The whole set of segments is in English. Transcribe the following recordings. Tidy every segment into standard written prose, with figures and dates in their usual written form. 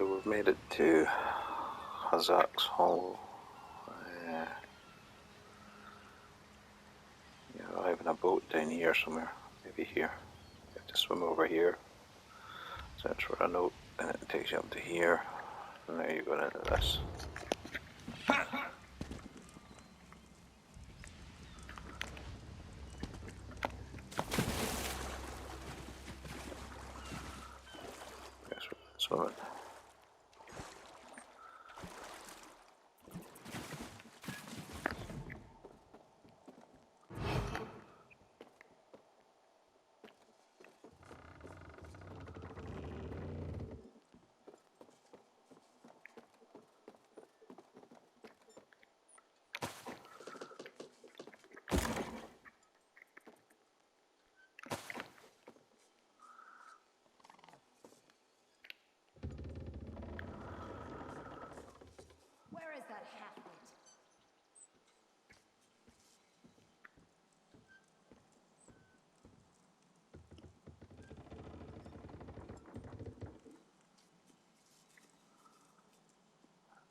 so we've made it to Hazak's Hollow. You're arriving a boat down here somewhere, maybe here. You have to swim over here, search for a note, and it takes you up to here, and now you're going into this. Guess we're swimming. Where is that half-wit?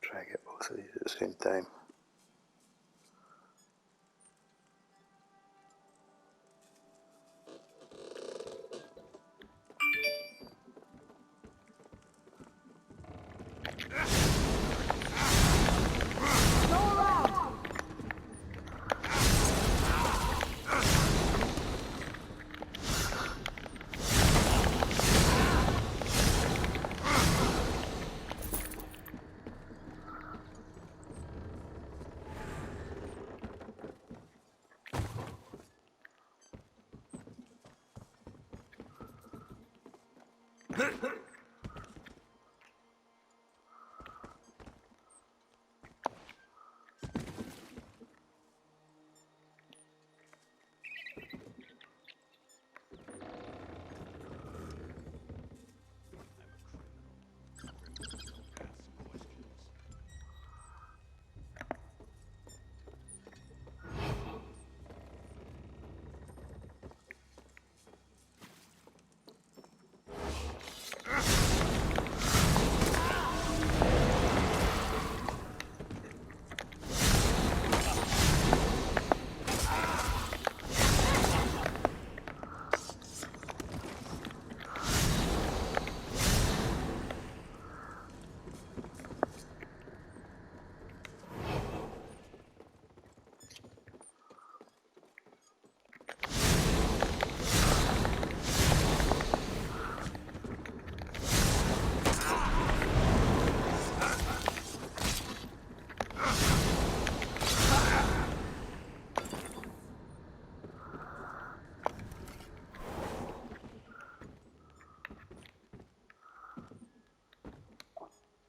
Try to get both of these at the same time.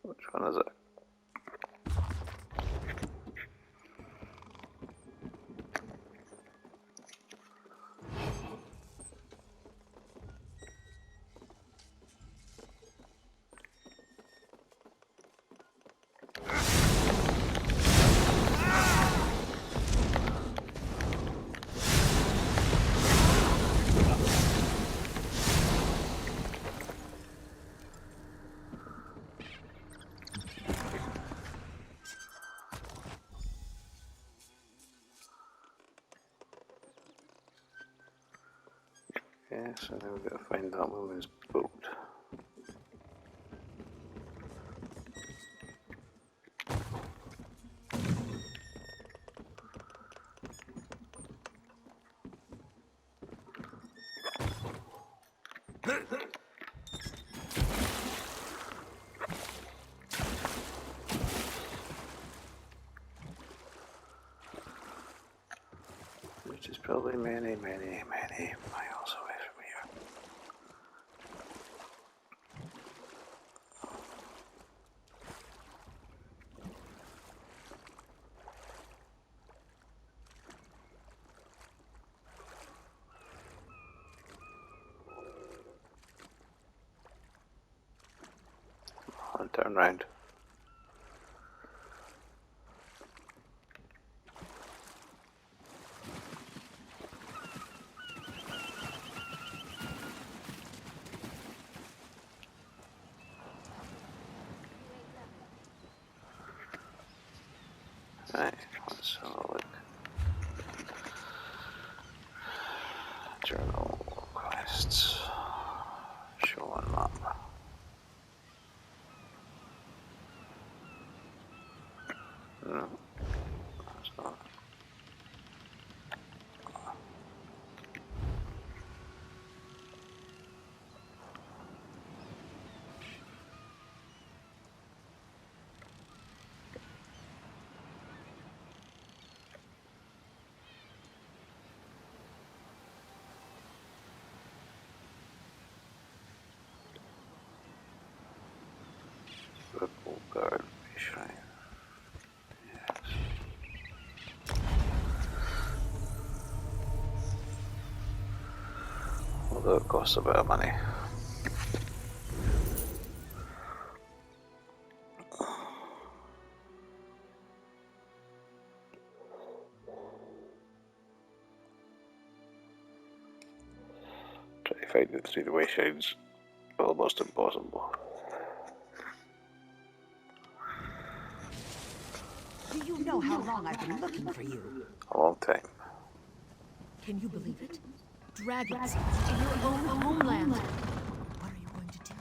Which one is it? Okay, so now we've got to find that woman's boat. Which is probably many, many, many miles away from here. I'll turn round. Right, let's have a look. Journal quests. Show on map. No, that's not. Ripple guard shrine. Yes. Although it costs a bit of money. Try to find it through the wayshines. Almost impossible. Do you know how long I've been looking for you? A long time. Can you believe it? Dragons in your own homeland. What are you going to do?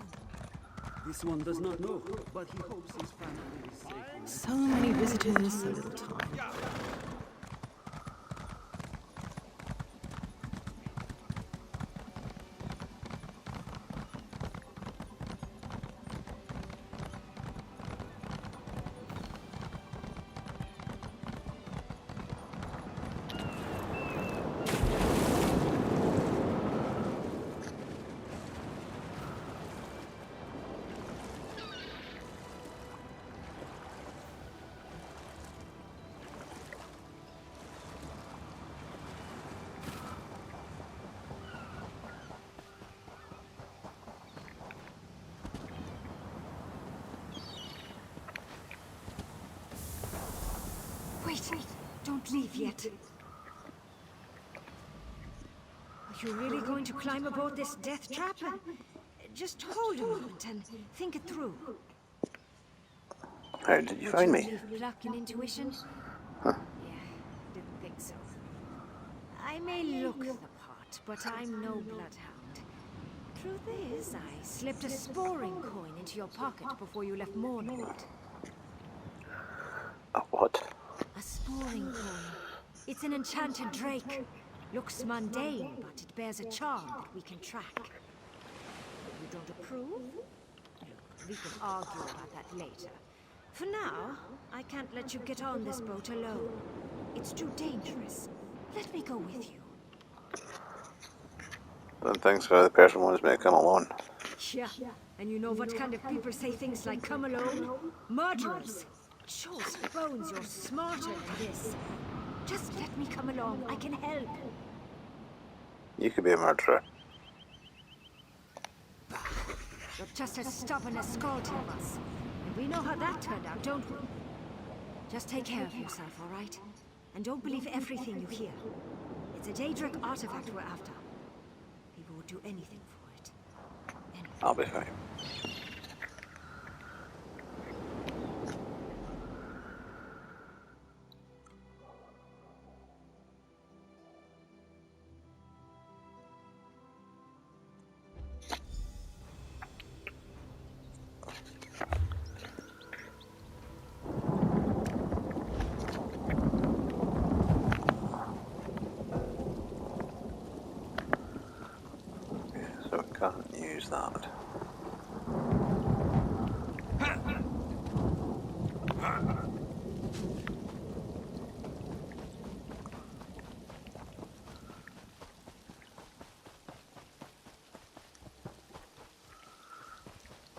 This one does not know, but he hopes his family is safe. So many visitors, so little time. Wait, don't leave yet. Are you really going to climb aboard this death trap? Just hold a moment and think it through. How did you find me? Luck and intuition? Huh. Yeah, didn't think so. I may look the part, but I'm no bloodhound. Truth is, I slipped a sporing coin into your pocket before you left Mornwood. A what? A sporing coin. It's an enchanted drake. Looks mundane, but it bears a charm that we can track. You don't approve? Look, we can argue about that later. For now, I can't let you get on this boat alone. It's too dangerous. Let me go with you. Then thanks for the person wants me to come along. Yeah, and you know what kind of people say things like come alone? Murderers! Shows Bones you're smarter than this. Just let me come along, I can help. You could be a murderer. You're just as stubborn as Scalding was. And we know how that turned out, don't we? Just take care of yourself, all right? And don't believe everything you hear. It's a Daedric artifact we're after. People would do anything for it. Anything. I'll be fine. So I can't use that.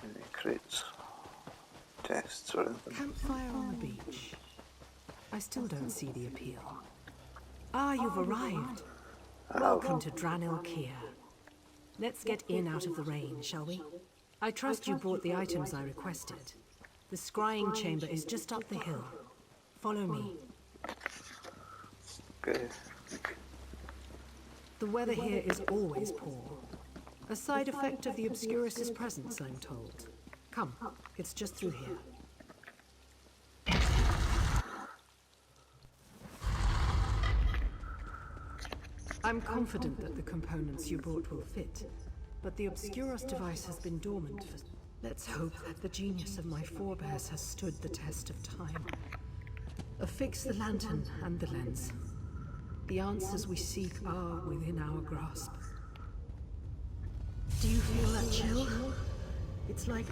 Any crates, tests or anything? Campfire on the beach. I still don't see the appeal. Ah, you've arrived. Welcome to Dranil Kier. Let's get in out of the rain, shall we? I trust you brought the items I requested. The scrying chamber is just up the hill. Follow me. Okay. The weather here is always poor. A side effect of the Obscurus's presence, I'm told. Come, it's just through here. I'm confident that the components you brought will fit, but the Obscuros device has been dormant for... Let's hope that the genius of my forebears has stood the test of time. Affix the lantern and the lens. The answers we seek are within our grasp. Do you feel that chill? It's like...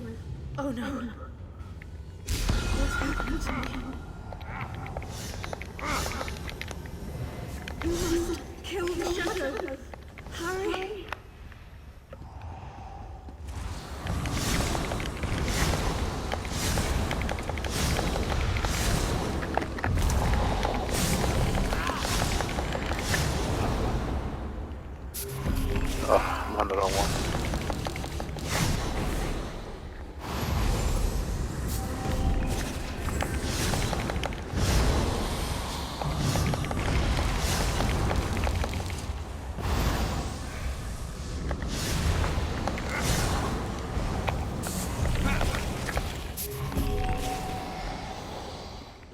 Oh no! What's happened to me? You must kill the shadow! Hurry! Oh, I'm on the wrong one.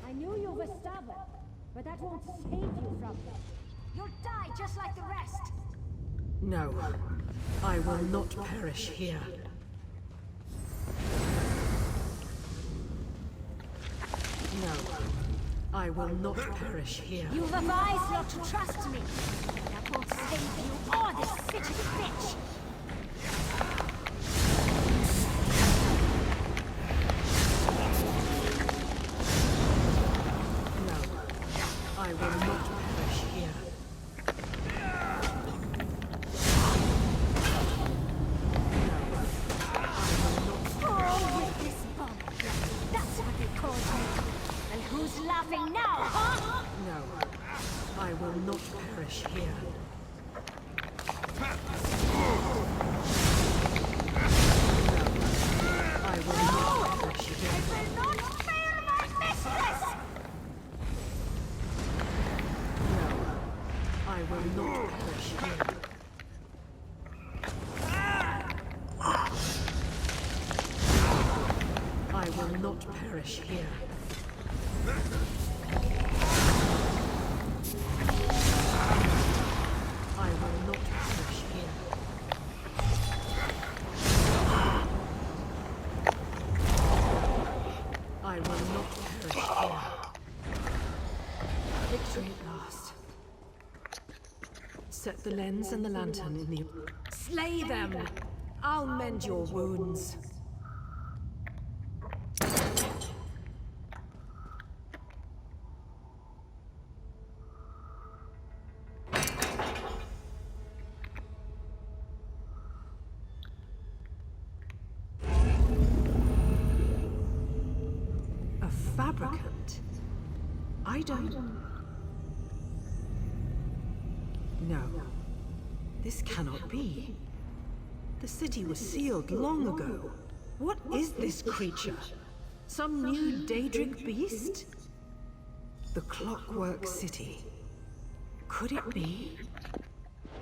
I knew you were stubborn, but that won't save you from it. You'll die just like the rest. No, I will not perish here. No, I will not perish here. You've advised not to trust me. That won't save you or this city bitch. No, I will not perish here. Who's laughing now, huh? No, I will not perish here. No, I will not perish here. I will not fail my mistress! No, I will not perish here. I will not perish here. I will not perish here. I will not perish here. Victory at last. Set the lens and the lantern in the... Slay them! I'll mend your wounds. Fabricant? I don't... No. This cannot be. The city was sealed long ago. What is this creature? Some new Daedric beast? The Clockwork City. Could it be?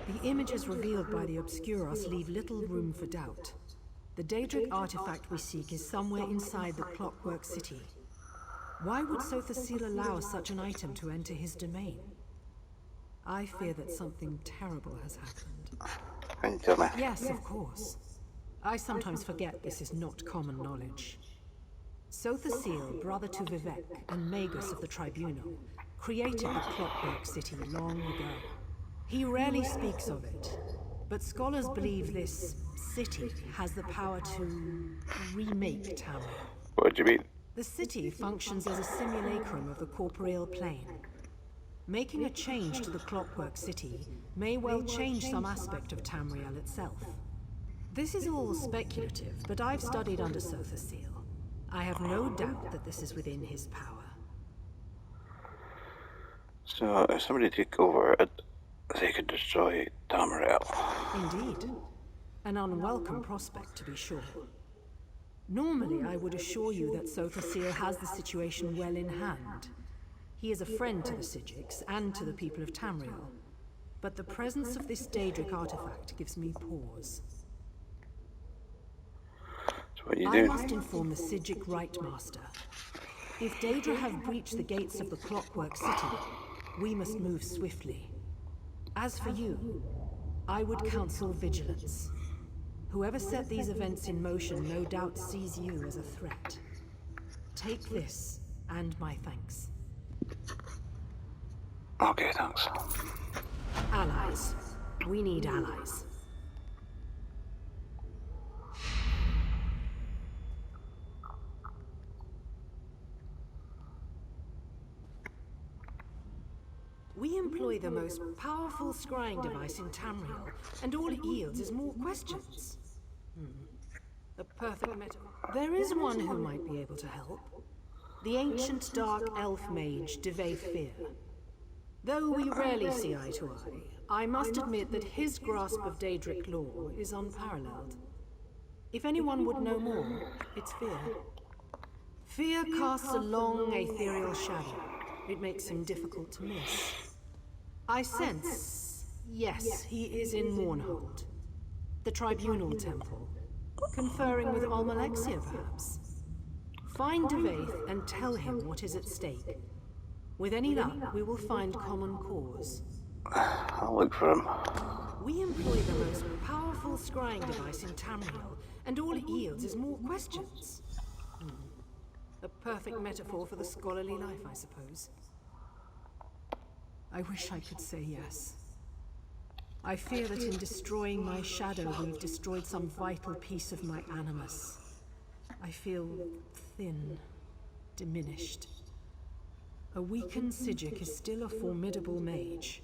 The images revealed by the Obscuros leave little room for doubt. The Daedric artifact we seek is somewhere inside the Clockwork City. Why would Sothasil allow such an item to enter his domain? I fear that something terrible has happened. Can you tell me? Yes, of course. I sometimes forget this is not common knowledge. Sothasil, brother to Vivek and Magus of the Tribunal, created the Clockwork City long ago. He rarely speaks of it, but scholars believe this city has the power to remake Tamriel. What do you mean? The city functions as a simulacrum of the corporeal plane. Making a change to the Clockwork City may well change some aspect of Tamriel itself. This is all speculative, but I've studied under Sothasil. I have no doubt that this is within his power. So, if somebody took over it, they could destroy Tamriel. Indeed. An unwelcome prospect, to be sure. Normally, I would assure you that Sothasil has the situation well in hand. He is a friend to the Sijiks and to the people of Tamriel. But the presence of this Daedric artifact gives me pause. So what are you I doing? must inform the Sijik Rightmaster. If Daedra have breached the gates of the Clockwork City, we must move swiftly. As for you, I would counsel vigilance. Whoever set these events in motion no doubt sees you as a threat. Take this, and my thanks. Okay, thanks. Allies. We need allies. We employ the most powerful scrying device in Tamriel, and all it yields is more questions. A perfect metaphor. There is one who might be able to help. The ancient dark elf mage, Fear. Though we rarely see eye to eye, I must admit that his grasp of Daedric lore is unparalleled. If anyone would know more, it's Fear. Fear casts a long, ethereal shadow. It makes him difficult to miss. I sense, yes, he is in Mournhold, the Tribunal Temple, conferring with Almalexia, perhaps. Find Devaith and tell him what is at stake. With any luck, we will find common cause. I'll look for him. We employ the most powerful scrying device in Tamriel, and all it yields is more questions. A perfect metaphor for the scholarly life, I suppose. I wish I could say yes. I fear that in destroying my shadow, we've destroyed some vital piece of my animus. I feel thin, diminished. A weakened Psijic is still a formidable mage,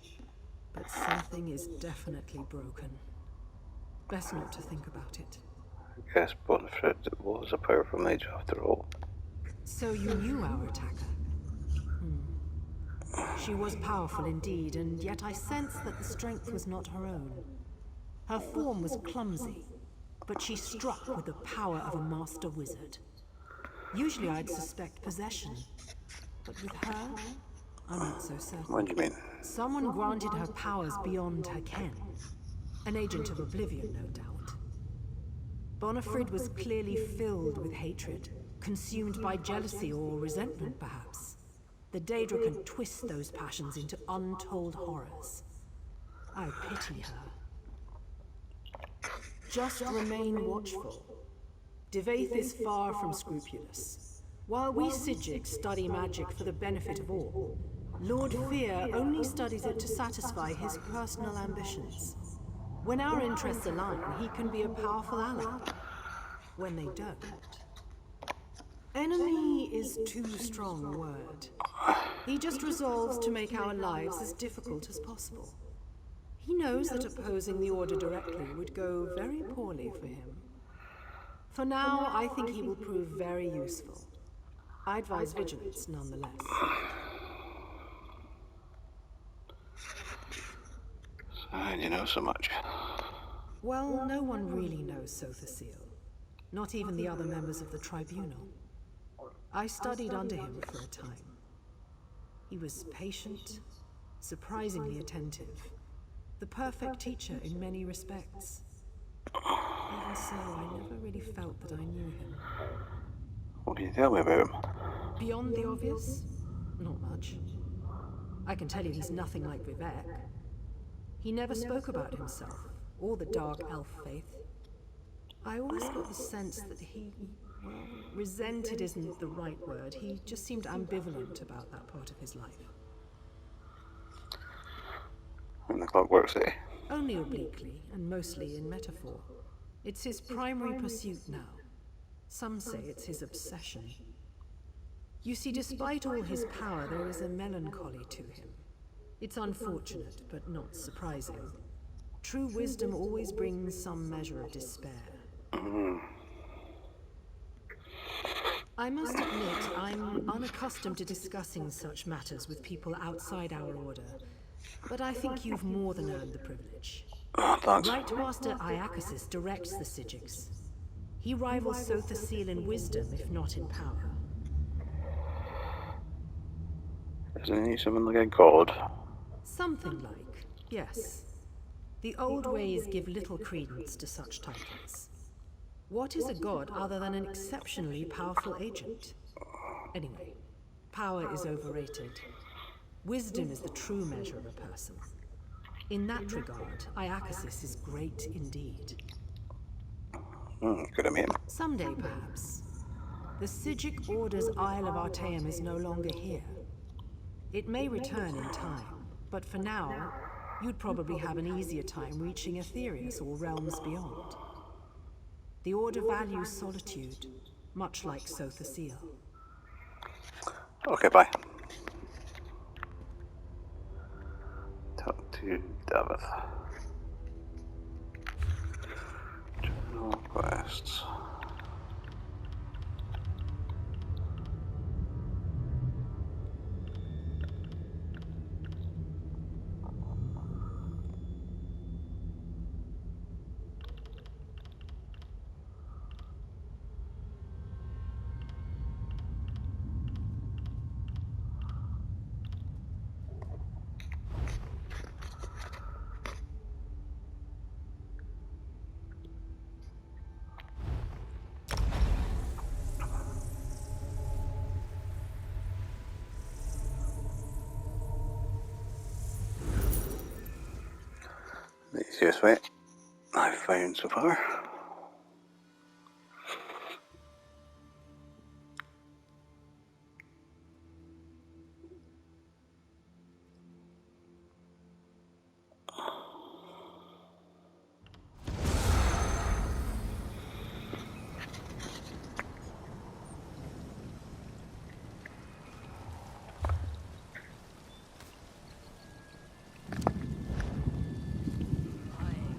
but something is definitely broken. Best not to think about it. I guess Bonfred was a powerful mage after all. So you knew our attacker? She was powerful indeed, and yet I sensed that the strength was not her own. Her form was clumsy, but she struck with the power of a master wizard. Usually I'd suspect possession, but with her, I'm not so certain. What do you mean? Someone granted her powers beyond her ken. An agent of oblivion, no doubt. Bonifred was clearly filled with hatred, consumed by jealousy or resentment, perhaps. The Daedra can twist those passions into untold horrors. I pity her. Just remain watchful. Devaith is far from scrupulous. While we Psijics study magic for the benefit of all, Lord Fear only studies it to satisfy his personal ambitions. When our interests align, he can be a powerful ally. When they don't... Enemy is too strong a word. He just resolves to make our lives as difficult as possible. He knows that opposing the Order directly would go very poorly for him. For now, I think he will prove very useful. I advise vigilance nonetheless. So you know so much. Well, no one really knows Sothasil. Not even the other members of the Tribunal. I studied under him for a time. He was patient, surprisingly attentive. The perfect teacher in many respects. Even so, I never really felt that I knew him. What can you tell me about him? Beyond the obvious? Not much. I can tell you he's nothing like Vivek. He never spoke about himself, or the Dark Elf faith. I always got the sense that he... well, resented isn't the right word. He just seemed ambivalent about that part of his life. In the Clockwork City? Only obliquely, and mostly in metaphor. It's his primary pursuit now. Some say it's his obsession. You see, despite all his power, there is a melancholy to him. It's unfortunate, but not surprising. True wisdom always brings some measure of despair. I must admit, I'm unaccustomed to discussing such matters with people outside our order, but I think you've more than earned the privilege. Thanks. Right Master Iacasis directs the Psijics. He rivals Sothasil in wisdom, if not in power. Isn't he something like a god? Something like, yes. The old ways give little credence to such titles. What is a god other than an exceptionally powerful agent? Anyway, power is overrated. Wisdom is the true measure of a person. In that regard, Iacasis is great indeed. Good of him. Someday, perhaps. The Sigic Order's Isle of Artaeum is no longer here. It may return in time, but for now, you'd probably have an easier time reaching Aetherius or realms beyond. The Order values solitude, much like Sotha Seal. Okay, bye. Talk to Davith. Journal quests. The easiest way I've found so far.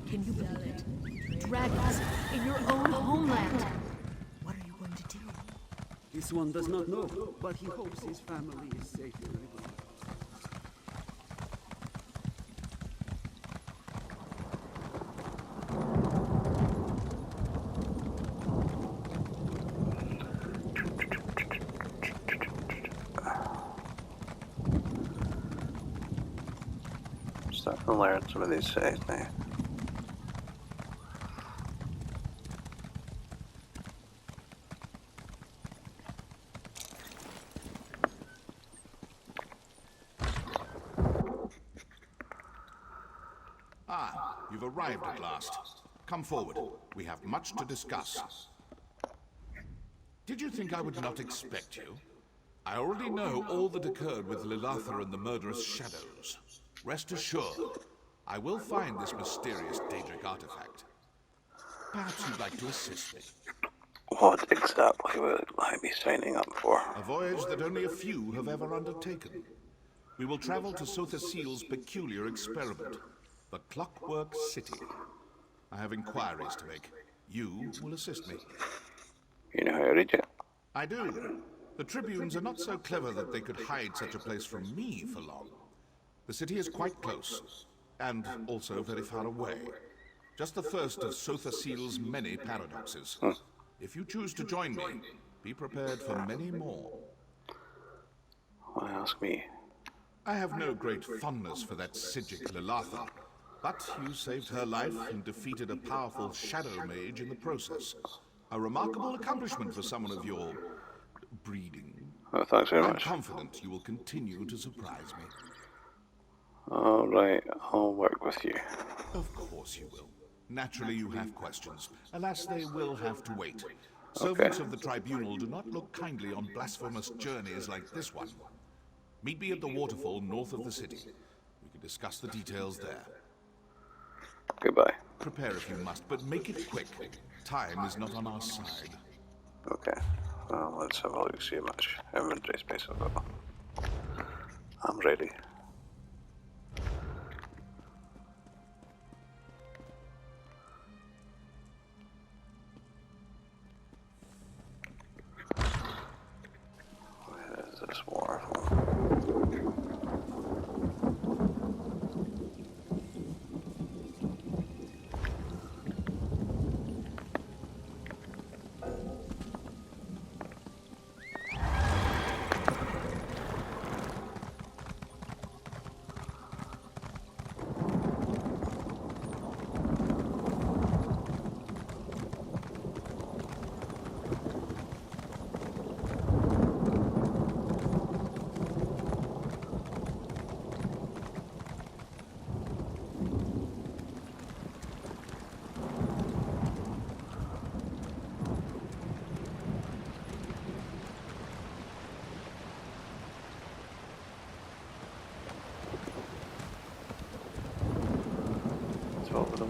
Can you believe it? Dragons in your own homeland. What are you going to do? This one does not know, but he hopes his family is safe in River. Starting to learn some of these cities now. You've arrived at last. Come forward. We have much to discuss. Did you think I would not expect you? I already know all that occurred with Lilatha and the murderous shadows. Rest assured, I will find this mysterious Daedric artifact. Perhaps you'd like to assist me. What exactly would I be signing up for? A voyage that only a few have ever undertaken. We will travel to Sotha Seal's peculiar experiment, the Clockwork City. I have inquiries to make. You will assist me. You know how to reach it? I do. The Tribunes are not so clever that they could hide such a place from me for long. The city is quite close, and also very far away. Just the first of Sotha Seal's many paradoxes. If you choose to join me, be prepared for many more. Why ask me? I have no great fondness for that Sigic Lilatha, but you saved her life and defeated a powerful shadow mage in the process. A remarkable accomplishment for someone of your breeding. Oh, thanks very I'm much. confident you will continue to surprise me. All right, I'll work with you. Of course you will. Naturally you have questions. Alas, they will have to wait. Servants of the Tribunal do not look kindly on blasphemous journeys like this one. Meet me at the waterfall north of the city. We can discuss the details there. Goodbye. Prepare if you must, but make it quick. Time is not on our side. Okay. Well, let's have a look, see how much inventory space I've got. I'm ready. Where is this waterfall?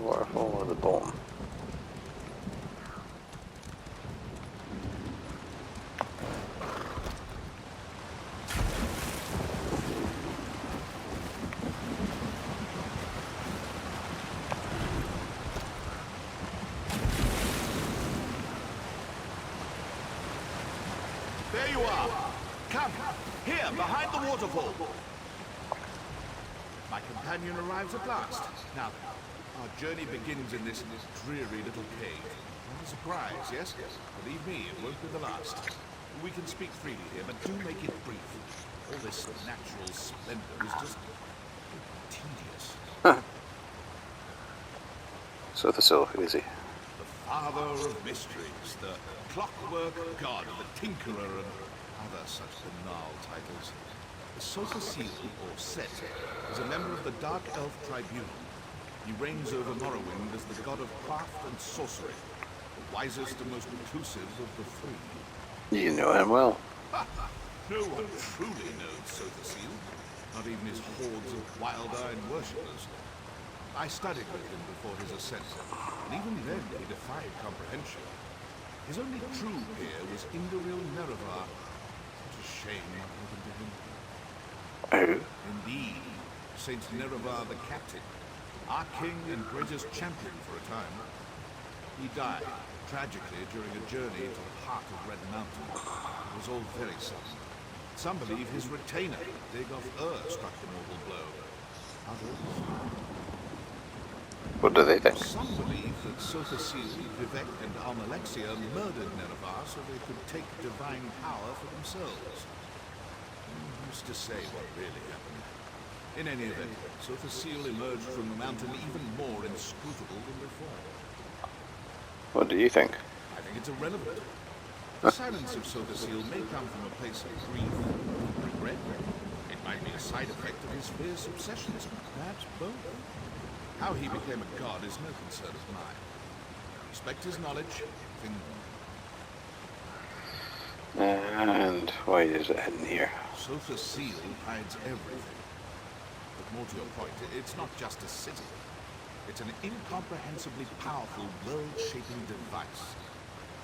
waterfall or the bottom? There you are. Come, here, behind the waterfall. My companion arrives at last. Now, our journey begins in this dreary little cave. What a surprise, yes? Believe me, it won't be the last. We can speak freely here, but do make it brief. All this natural splendor is just tedious. So the Silk, who is he? The father of mysteries, the clockwork god, the tinkerer, and other such banal titles. The Sofa Seal, or Set, is a member of the Dark Elf Tribunal. He reigns over Morrowind as the god of craft and sorcery, the wisest and most inclusive of the three. You know him well. No one truly knows Sofa Seal, not even his hordes of wild-eyed worshippers. I studied with him before his ascent, and even then he defied comprehension. His only true peer was Indoril Nerevar. Such a shame what happened to him. Oh. Indeed, Saint Nerevar the Captain, our king and greatest champion for a time. He died, tragically, during a journey to the heart of Red Mountain. It was all very sudden. Some believe his retainer, Dagoth struck the mortal blow. Others... What do they think? Some believe that Sofa Seal, Vivek, and Almalexia murdered Nerevar so they could take divine power for themselves. Who's to say what really happened? In any event, Sofa Seal emerged from the mountain even more inscrutable than before. What do you think? I think it's irrelevant. The silence of Sofa Seal may come from a place of grief, regret. It might be a side effect of his fierce obsessions, perhaps both. How he became a god is no concern of mine. Respect his knowledge, thing more. And why is it hidden here? Sofa Seal hides everything. But more to your point, it's not just a city. It's an incomprehensibly powerful, world-shaping device.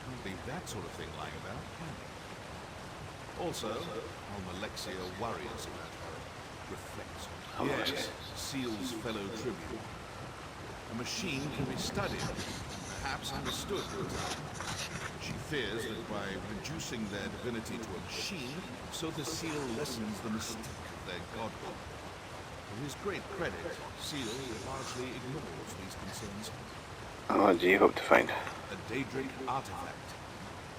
Can't leave that sort of thing lying about, can you? Also, Almalexia worries about her. Reflects on her. Yes, Seal's fellow tribute. A machine can be studied, perhaps understood with time. She fears that by reducing their divinity to a machine, Sofa Seal lessens the mystique of their godhood. To his great credit, Seal largely ignores these concerns. What do you hope to find? A Daedric artifact.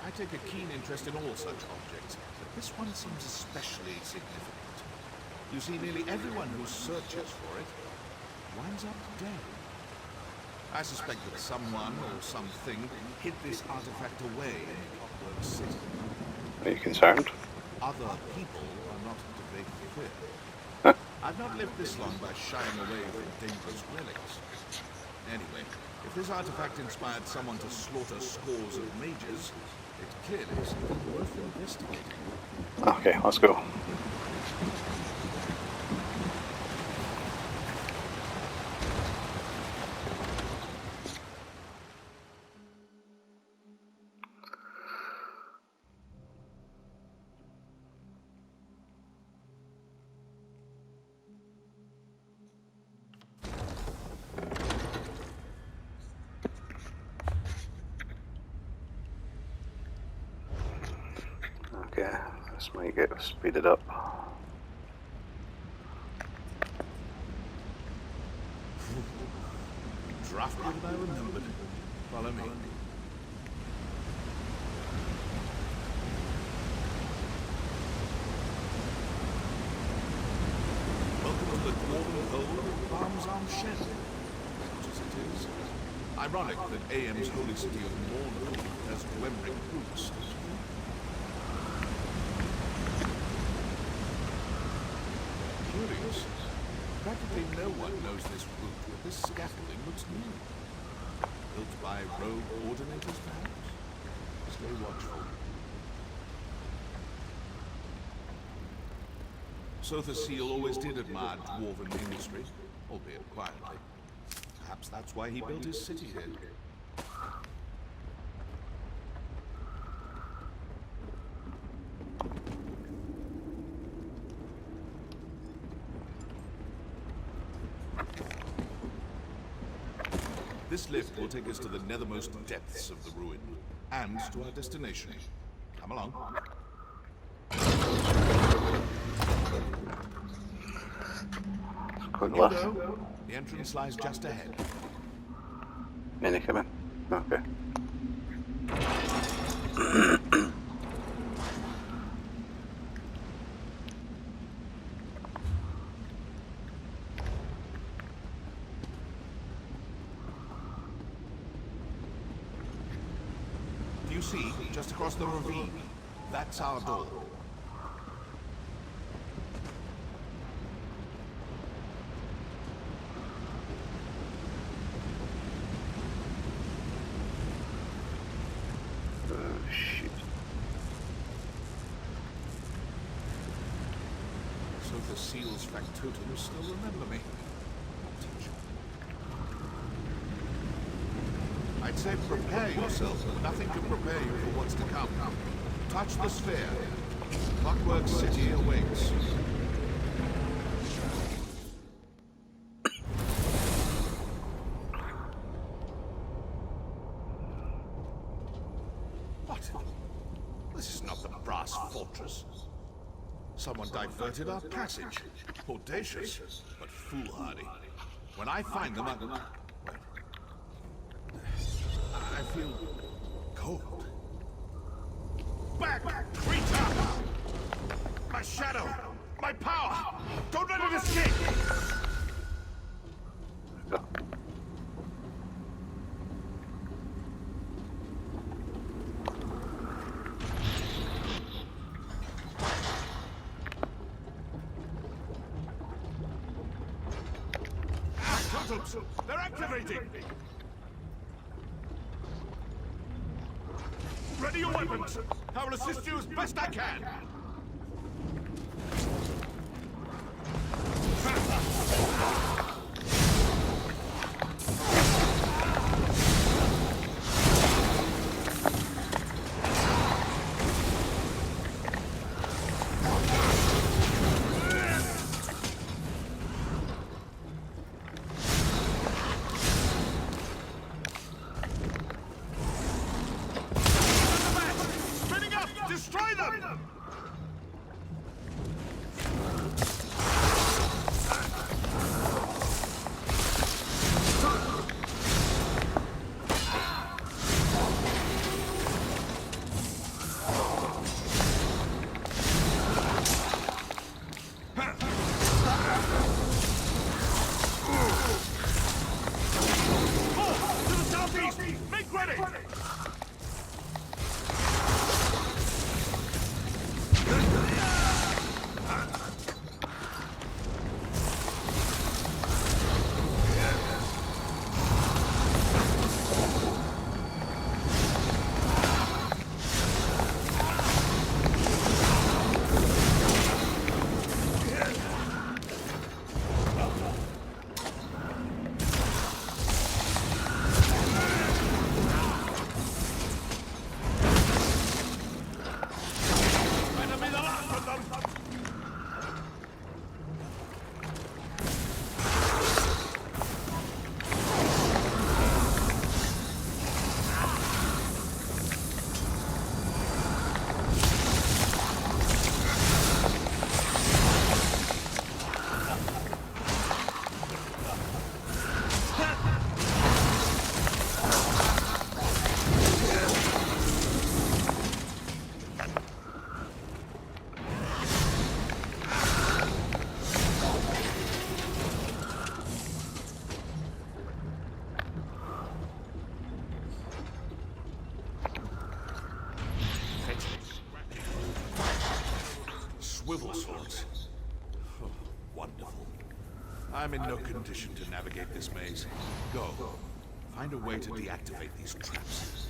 I take a keen interest in all such objects, but this one seems especially significant. You see, nearly everyone who searches for it winds up dead. I suspect that someone or something hid this artifact away in Clockwork City. Are you concerned? Other people are not to make clear. I've not lived this long by shying away from dangerous relics. Anyway, if this artifact inspired someone to slaughter scores of mages, it clearly is something worth investigating. Okay, let's go. Okay, this might get speeded up. Drafted than I remembered. Follow me. Welcome to the Dwarven Hold of Palms on Shed. Such as it is. Ironic that AM's holy city of Morn has Dwemric roots. Curious. Practically no one knows this route, but this scaffolding looks new. Built by rogue ordinators, perhaps? Stay watchful. Sofa Seal always did admire dwarven industry, albeit quietly. Perhaps that's why he built his city here. This lift will take us to the nethermost depths of the ruin, and to our destination. Come along. Quick look. The entrance lies just ahead. Mini come in. Okay. Do you see, just across the ravine? That's our door. Shit. So the seal's factotums still remember me. I'd say prepare yourself, but nothing can prepare you for what's to come. Touch the sphere. Clockwork City awaits. What? This is not the brass fortress. Someone diverted our passage. Audacious, but foolhardy. When I find them, I feel cold. Back! Creature! My shadow! My power! Don't let it escape! Totems! They're activating! Ready your weapons! I will assist you as best I can! Destroy them! To the southeast! Make ready! Swivel swords. Oh, wonderful. I'm in no condition to navigate this maze. Go. Find a way to deactivate these traps.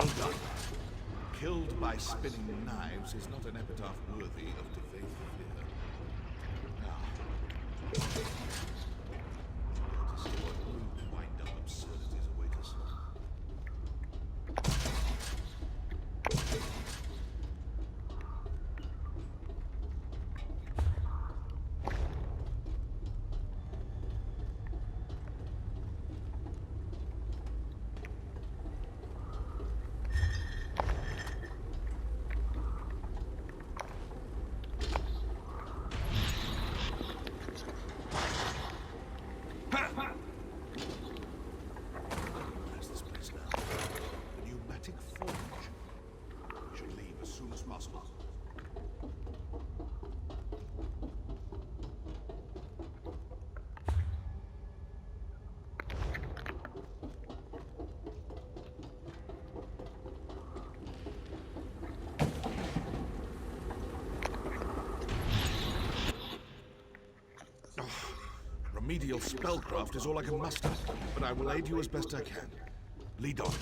Well done. Killed by spinning knives is not an epitaph worthy of debate here. Now, to see what rude wind-up absurdities await us. Where's this place now? The pneumatic forge. We should leave as soon as possible. Remedial spellcraft is all I can muster, but I will aid you as best I can. Lead on.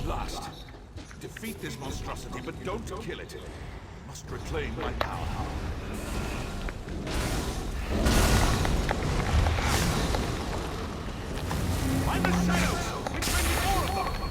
Last. Defeat this monstrosity, but don't kill it. Must reclaim my power. I'm the shadows! We bring more of them!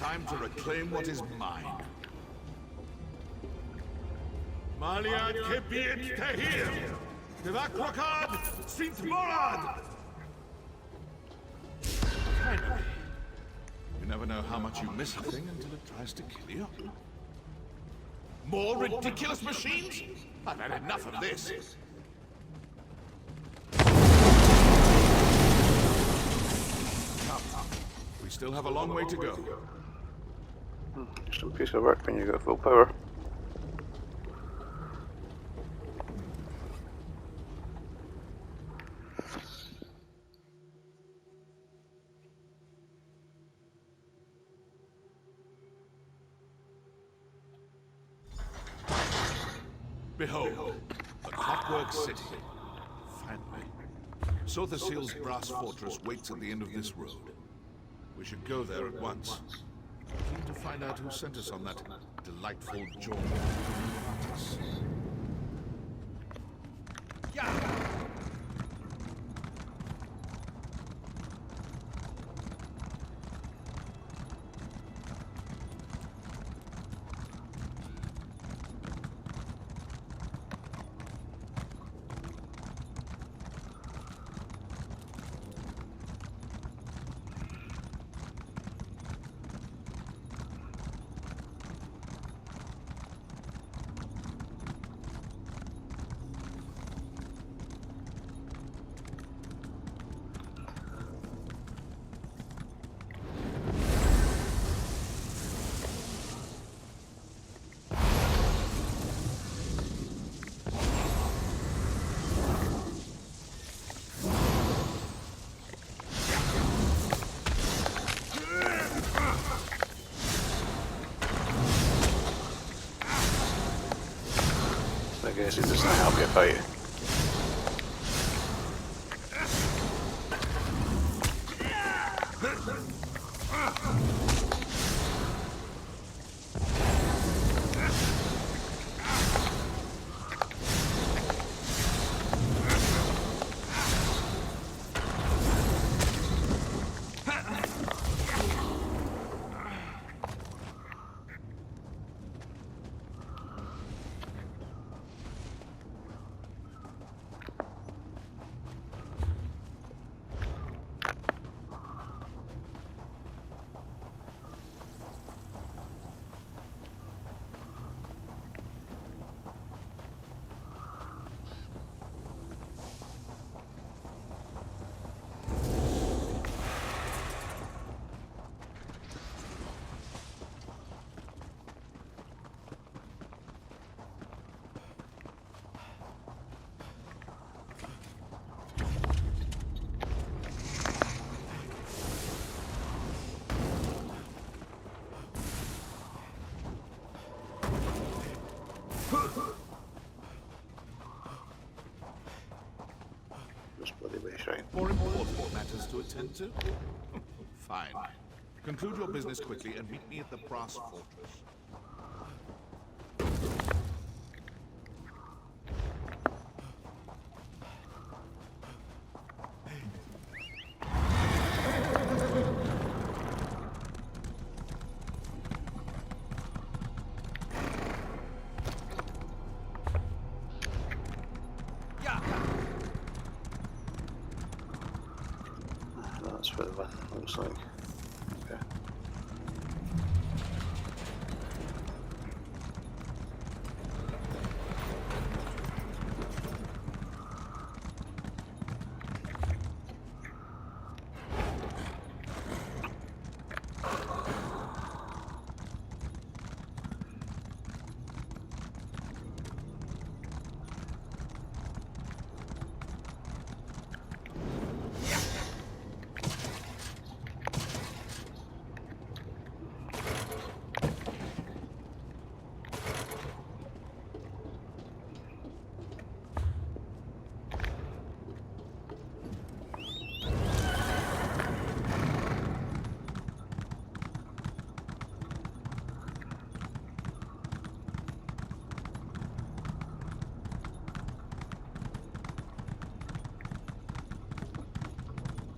time to reclaim what is mine. Maliad kepiet tehir! Devakrakad sint morad! Finally. You never know how much you miss a thing until it tries to kill you. More ridiculous machines? I've had enough of this. Come. We still have a long way to go. Just a piece of work when you got full power. Behold, the Clockwork City. Finally. Sotherseal's brass fortress waits at the end of this road. We should go there at once. Keen to find out who sent us on that delightful journey. Yeah! I guess it doesn't help you fight. This bloody way shrine. More important matters to attend to? Fine. Conclude your business quickly and meet me at the Brass Fortress. That's where the one looks like. Okay.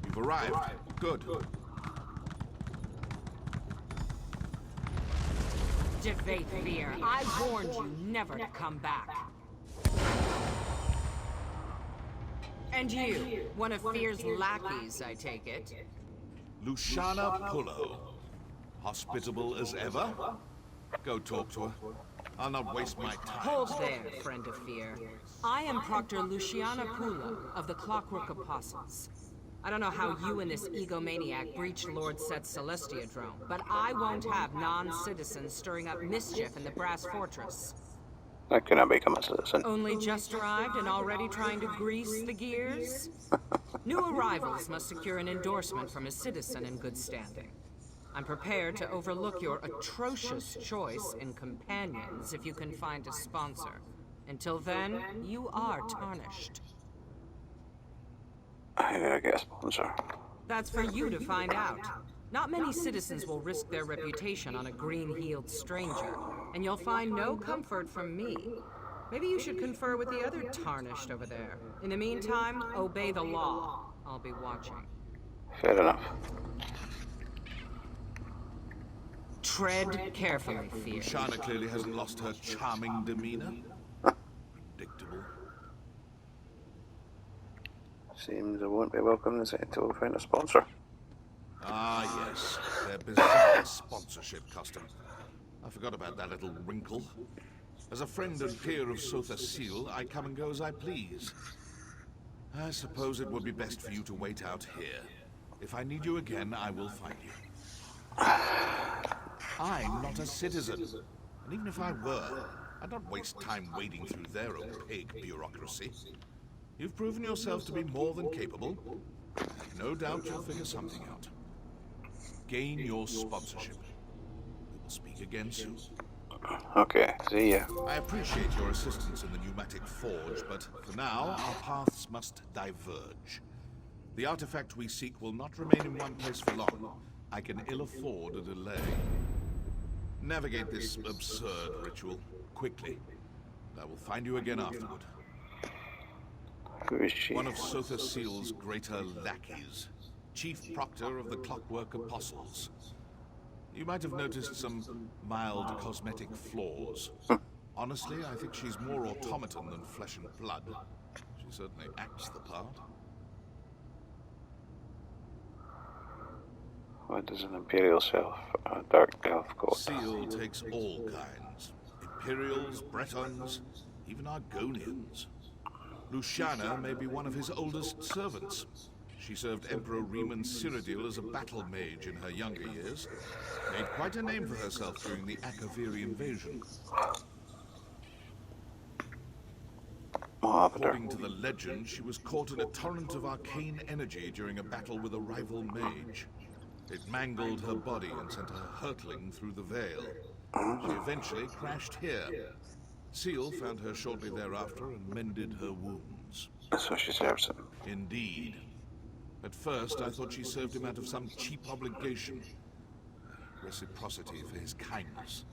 You've arrived. Good. Activate fear. I warned you never to come back. And you, one of Fear's lackeys, I take it. Luciana Pullo. Hospitable as ever? Go talk to her. I'll not waste my time. Hold there, friend of Fear. I am Proctor Luciana Pullo of the Clockwork Apostles. I don't know how you and this egomaniac breached Lord Set's Celestiadrome, but I won't have non-citizens stirring up mischief in the Brass Fortress. I cannot become a citizen. Only just arrived and already trying to grease the gears? New arrivals must secure an endorsement from a citizen in good standing. I'm prepared to overlook your atrocious choice in companions if you can find a sponsor. Until then, you are tarnished. I gotta get a sponsor. That's for you to find out. Not many citizens will risk their reputation on a green-heeled stranger, and you'll find no comfort from me. Maybe you should confer with the other tarnished over there. In the meantime, obey the law. I'll be watching. Fair enough. Tread carefully, Fear. Luciana clearly hasn't lost her charming demeanor. Predictable. Seems I won't be welcome until we find a sponsor. Ah, yes. Their bizarre sponsorship custom. I forgot about that little wrinkle. As a friend and peer of Sotha Seal, I come and go as I please. I suppose it would be best for you to wait out here. If I need you again, I will find you. I'm not a citizen. And even if I were, I'd not waste time wading through their opaque bureaucracy. You've proven yourself to be more than capable. No doubt you'll figure something out. Gain your sponsorship. We will speak again soon. Okay, see ya. I appreciate your assistance in the pneumatic forge, but for now, our paths must diverge. The artifact we seek will not remain in one place for long. I can ill afford a delay. Navigate this absurd ritual quickly. I will find you again afterward. Who is she? One of Sotha Seal's greater lackeys. Chief Proctor of the Clockwork Apostles. You might have noticed some mild cosmetic flaws. Honestly, I think she's more automaton than flesh and blood. She certainly acts the part. What does an Imperial Dark Elf call? Seal takes all kinds. Imperials, Bretons, even Argonians. Luciana may be one of his oldest servants. She served Emperor Riemann Cyrodiil as a battle mage in her younger years. Made quite a name for herself during the Akaviri invasion. According to the legend, she was caught in a torrent of arcane energy during a battle with a rival mage. It mangled her body and sent her hurtling through the veil. She eventually crashed here. Seal found her shortly thereafter and mended her wounds. So she serves him. Indeed. At first, I thought she served him out of some cheap obligation. Reciprocity for his kindness.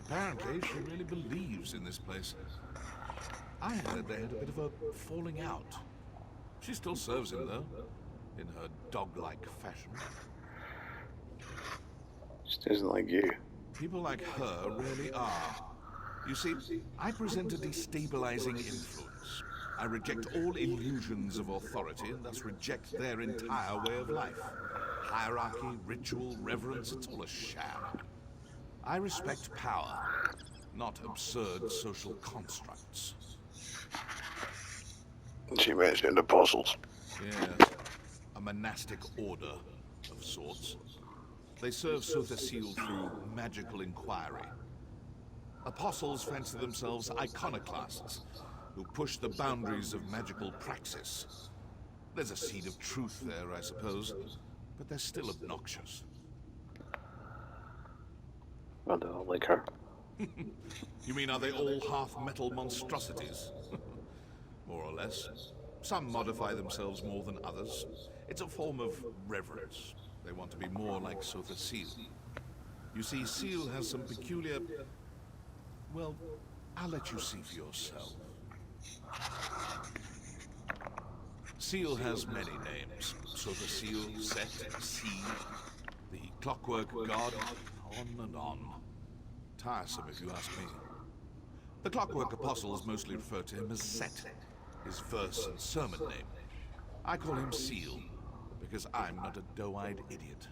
Apparently, she really believes in this place. I heard they had a bit of a falling out. She still serves him, though, in her dog-like fashion. She doesn't like you. People like her really are. You see, I present a destabilizing influence. I reject all illusions of authority and thus reject their entire way of life. Hierarchy, ritual, reverence, it's all a sham. I respect power, not absurd social constructs. She mentioned apostles. Yes, a monastic order of sorts. They serve Sotha Seal through magical inquiry. Apostles fancy themselves iconoclasts, who push the boundaries of magical praxis. There's a seed of truth there, I suppose, but they're still obnoxious. I don't like her. You mean, are they all half-metal monstrosities? More or less. Some modify themselves more than others. It's a form of reverence. They want to be more like Sotha Seal. You see, Seal has some peculiar... Well, I'll let you see for yourself. Seal has many names. Sotha Seal, Set, Sea, the Clockwork God, on and on. tiresome if you ask me. The Clockwork Apostles mostly refer to him as Set, his verse and sermon name. I call him Seal, because I'm not a doe-eyed idiot.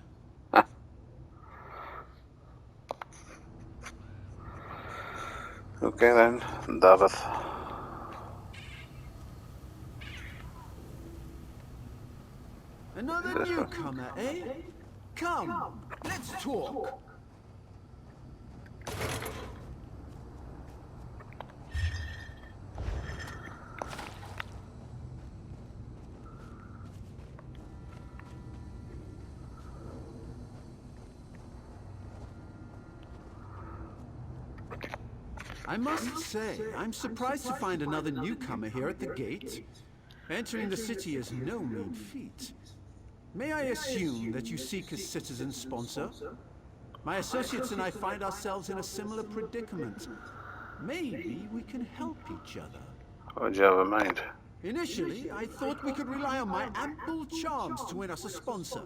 Okay then, David. Another newcomer, eh? Come, let's talk. I must say, I'm surprised to find another newcomer here at the gate. Entering the city is no mean feat. May I assume that you seek a citizen sponsor? My associates and I find ourselves in a similar predicament. Maybe we can help each other. What do you have in mind? Initially, I thought we could rely on my ample charms to win us a sponsor.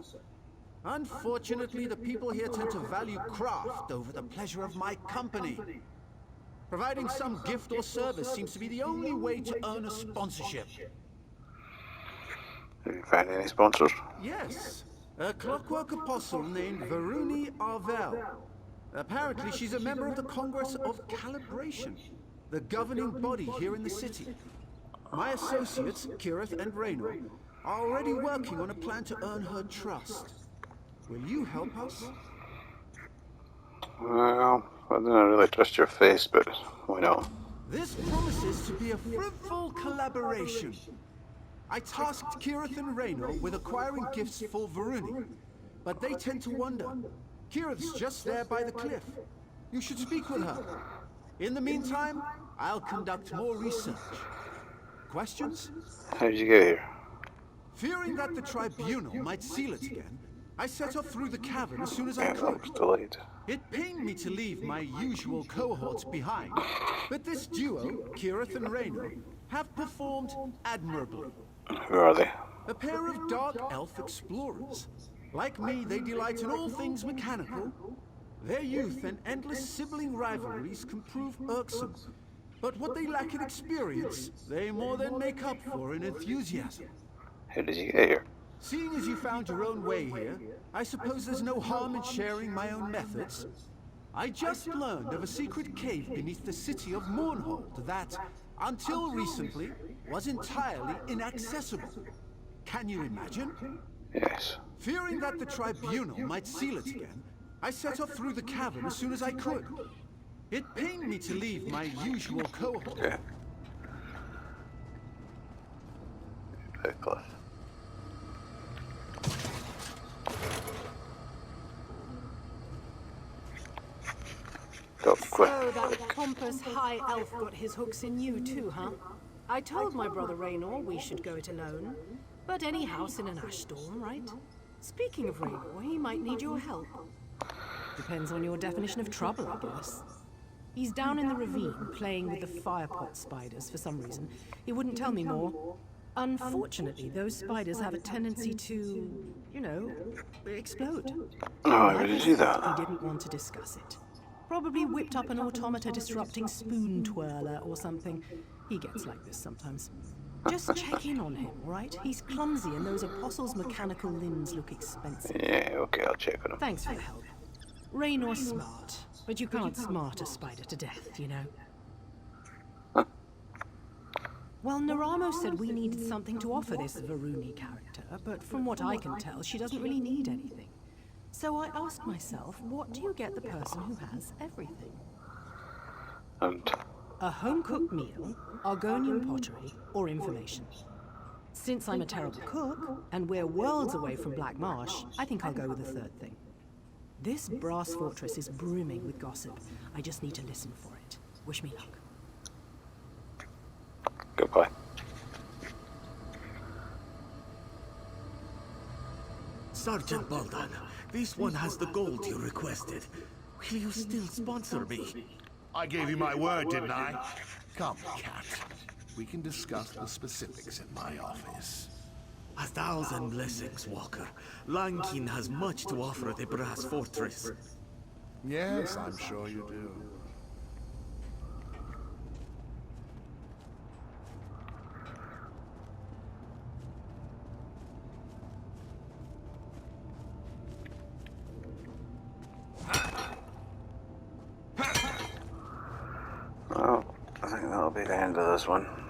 Unfortunately, the people here tend to value craft over the pleasure of my company. Providing some gift or service seems to be the only way to earn a sponsorship. Have you found any sponsors? Yes, a clockwork apostle named Varuni Arvel. Apparently, she's a member of the Congress of Calibration, the governing body here in the city. My associates, Kirith and Raynor, are already working on a plan to earn her trust. Will you help us? Well, I don't really trust your face, but why not? This promises to be a fruitful collaboration. I tasked Kirith and Raynor with acquiring gifts for Varuni, but they tend to wander. Kirith's just there by the cliff. You should speak with her. In the meantime, I'll conduct more research. Questions? How did you get here? Fearing that the tribunal might seal it again, I set off through the cavern as soon as I Yeah, could. looks delayed. It pained me to leave my usual cohorts behind, but this duo, Kirith and Raynor, have performed admirably. Who are they? A pair of dark elf explorers. Like me, they delight in all things mechanical. Their youth and endless sibling rivalries can prove irksome. But what they lack in experience, they more than make up for in enthusiasm. How did you get here? Seeing as you found your own way here, I suppose there's no harm in sharing my own methods. I just learned of a secret cave beneath the city of Mournhold that, until recently, was entirely inaccessible. Can you imagine? Yes. Fearing that the tribunal might seal it again, I set off through the cavern as soon as I could. It pained me to leave my usual cohort. Okay. The cliff. Go quick. So that pompous high elf got his hooks in you too, huh? I told my brother Raynor we should go it alone. But any house in an ash storm, right? Speaking of Raynor, he might need your help. Depends on your definition of trouble, I guess. He's down in the ravine, playing with the firepot spiders for some reason. He wouldn't tell me more. Unfortunately, those spiders have a tendency to, you know, explode. Oh, how did you do that? He didn't want to discuss it. Probably whipped up an automata disrupting spoon twirler or something. He gets like this sometimes. Just check in on him, all right? He's clumsy and those apostles' mechanical limbs look expensive. Yeah, okay, I'll check on him. Thanks for the help. Raynor's smart, but you can't smart a spider to death, you know? Well, Naramo said we needed something to offer this Varuni character, but from what I can tell, she doesn't really need anything. So I asked myself, what do you get the person who has everything? And A home-cooked meal, Argonian pottery, or information. Since I'm a terrible cook, and we're worlds away from Black Marsh, I think I'll go with the third thing. This brass fortress is brimming with gossip. I just need to listen for it. Wish me luck. goodbye. Sergeant Baldan, this one has the gold you requested. Will you still sponsor me? I gave you my word, didn't I? Come, cat. We can discuss the specifics in my office. 1,000 blessings, Walker. Lankin has much to offer the brass fortress. Yes, I'm sure you do. be the end of this one.